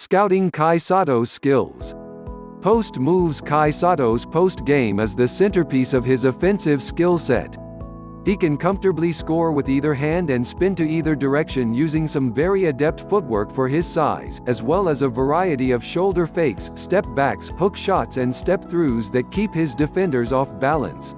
Scouting Sotto's skills. Post moves. Sotto's post game is the centerpiece of his offensive skill set. He can comfortably score with either hand and spin to either direction using some very adept footwork for his size, as well as a variety of shoulder fakes, step backs, hook shots and step throughs that keep his defenders off balance.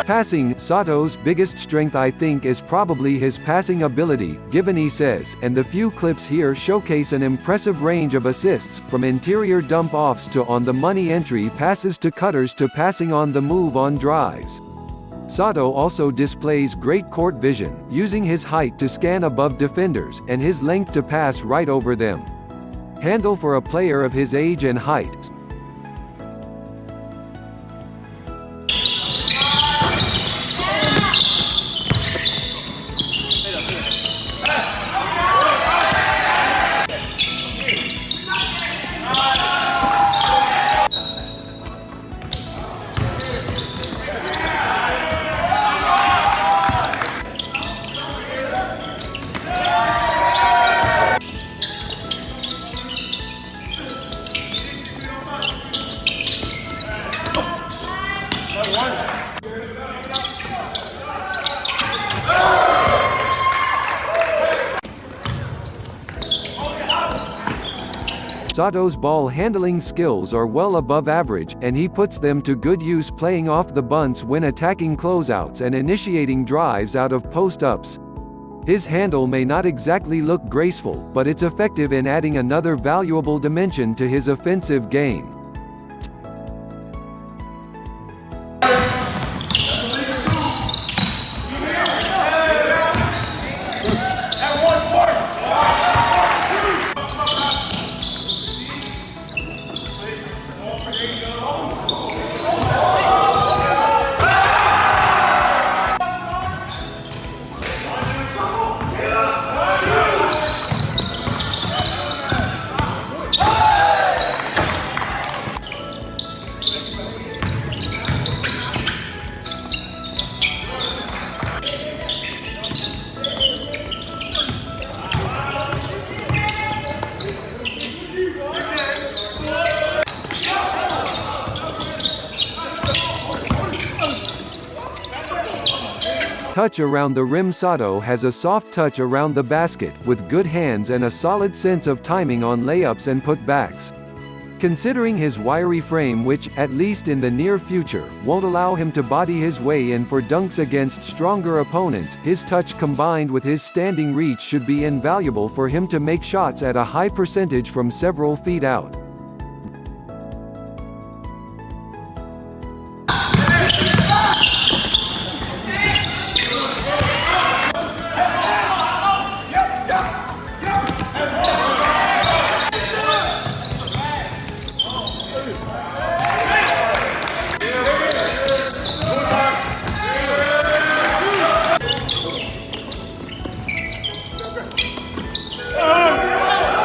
Passing. Sotto's biggest strength I think is probably his passing ability, given he says, and the few clips here showcase an impressive range of assists, from interior dump-offs to on-the-money entry passes to cutters to passing on the move on drives. Sotto also displays great court vision, using his height to scan above defenders, and his length to pass right over them. Handle for a player of his age and height. Sotto's ball handling skills are well above average, and he puts them to good use playing off the bunts when attacking closeouts and initiating drives out of post-ups. His handle may not exactly look graceful, but it's effective in adding another valuable dimension to his offensive game. Touch around the rim. Sotto has a soft touch around the basket, with good hands and a solid sense of timing on layups and putbacks. Considering his wiry frame, which, at least in the near future, won't allow him to body his way in for dunks against stronger opponents, his touch combined with his standing reach should be invaluable for him to make shots at a high percentage from several feet out.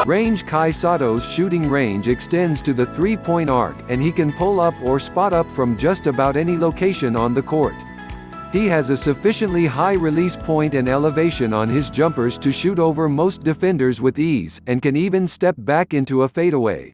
Range. Sotto's shooting range extends to the three-point arc, and he can pull up or spot up from just about any location on the court. He has a sufficiently high release point and elevation on his jumpers to shoot over most defenders with ease, and can even step back into a fadeaway.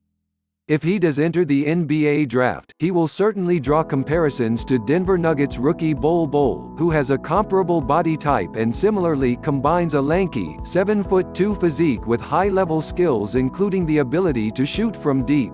If he does enter the NBA draft, he will certainly draw comparisons to Denver Nuggets rookie Bol, who has a comparable body type and similarly combines a lanky, 7'2" physique with high-level skills including the ability to shoot from deep.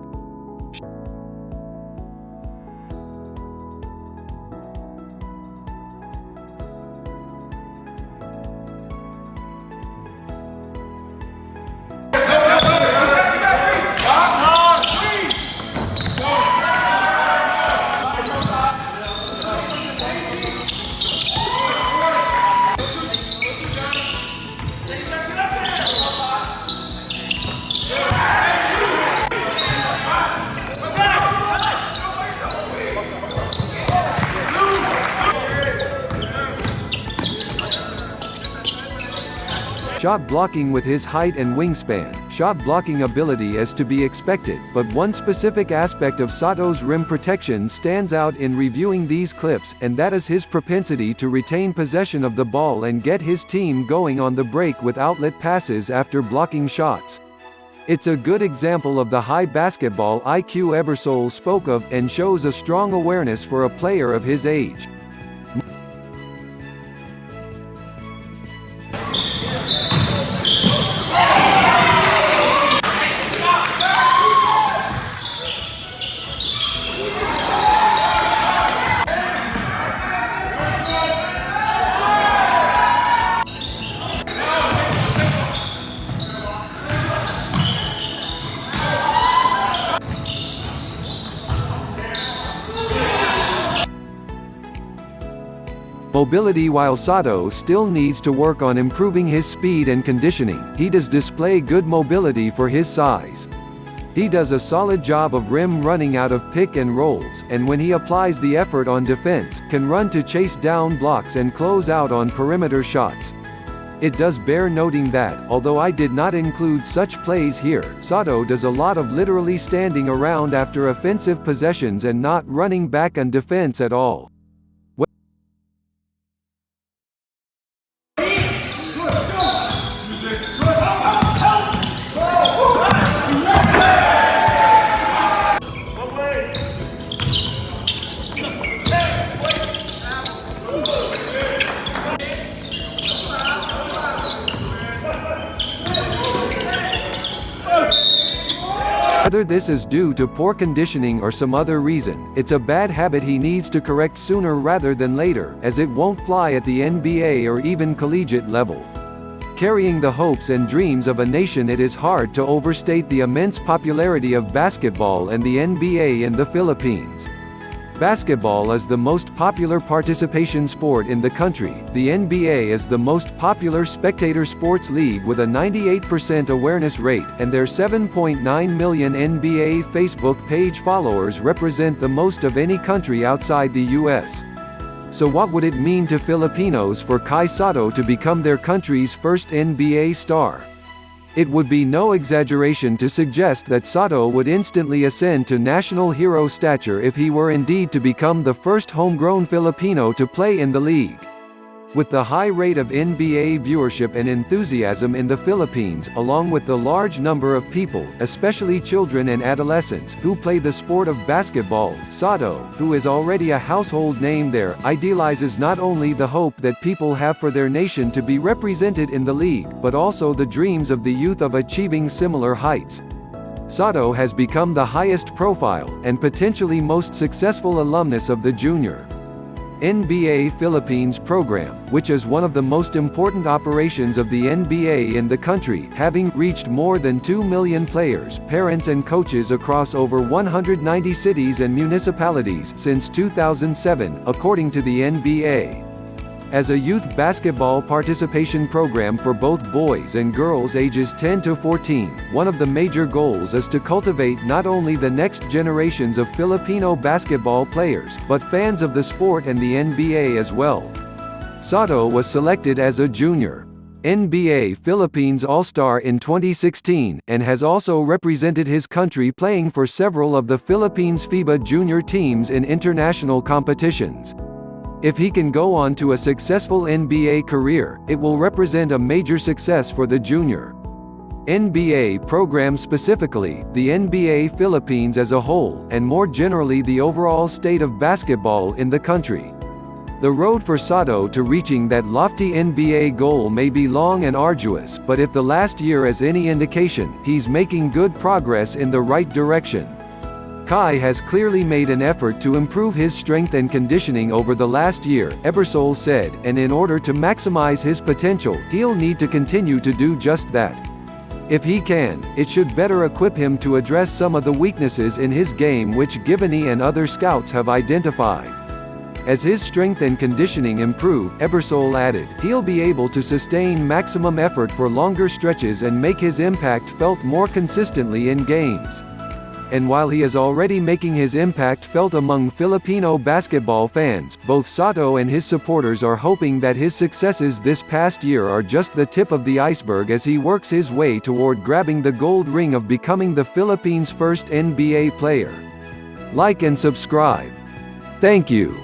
shot blocking with his height and wingspan. Shot blocking ability is to be expected, but one specific aspect of Sotto's rim protection stands out in reviewing these clips, and that is his propensity to retain possession of the ball and get his team going on the break with outlet passes after blocking shots. It's a good example of the high basketball IQ Ebersol spoke of, and shows a strong awareness for a player of his age. Mobility. While Sotto still needs to work on improving his speed and conditioning, he does display good mobility for his size. He does a solid job of rim running out of pick and rolls, and when he applies the effort on defense, can run to chase down blocks and close out on perimeter shots. It does bear noting that, although I did not include such plays here, Sotto does a lot of literally standing around after offensive possessions and not running back on defense at all. Whether this is due to poor conditioning or some other reason, it's a bad habit he needs to correct sooner rather than later, as it won't fly at the NBA or even collegiate level. Carrying the hopes and dreams of a nation, it is hard to overstate the immense popularity of basketball and the NBA in the Philippines. Basketball is the most popular participation sport in the country. The NBA is the most popular spectator sports league with a 98% awareness rate, and their 7.9 million NBA Facebook page followers represent the most of any country outside the US. So what would it mean to Filipinos for Kai Sotto to become their country's first NBA star? It would be no exaggeration to suggest that Sotto would instantly ascend to national hero stature if he were indeed to become the first homegrown Filipino to play in the league. With the high rate of NBA viewership and enthusiasm in the Philippines, along with the large number of people, especially children and adolescents, who play the sport of basketball, Sotto, who is already a household name there, idealizes not only the hope that people have for their nation to be represented in the league, but also the dreams of the youth of achieving similar heights. Sotto has become the highest profile, and potentially most successful alumnus of the junior NBA Philippines program, which is one of the most important operations of the NBA in the country, having reached more than 2 million players, parents and coaches across over 190 cities and municipalities since 2007, according to the NBA. As a youth basketball participation program for both boys and girls ages 10 to 14, one of the major goals is to cultivate not only the next generations of Filipino basketball players, but fans of the sport and the NBA as well. Sotto was selected as a junior NBA Philippines All-Star in 2016, and has also represented his country playing for several of the Philippines FIBA junior teams in international competitions. If he can go on to a successful NBA career, it will represent a major success for the junior NBA program, specifically, the NBA Philippines as a whole, and more generally the overall state of basketball in the country. The road for Sotto to reaching that lofty NBA goal may be long and arduous, but if the last year is any indication, he's making good progress in the right direction. Kai has clearly made an effort to improve his strength and conditioning over the last year, Ebersol said, and in order to maximize his potential, he'll need to continue to do just that. If he can, it should better equip him to address some of the weaknesses in his game which Givany and other scouts have identified. As his strength and conditioning improve, Ebersol added, he'll be able to sustain maximum effort for longer stretches and make his impact felt more consistently in games. and while he is already making his impact felt among Filipino basketball fans, both Sotto and his supporters are hoping that his successes this past year are just the tip of the iceberg as he works his way toward grabbing the gold ring of becoming the Philippines' first NBA player. Like and subscribe. Thank you.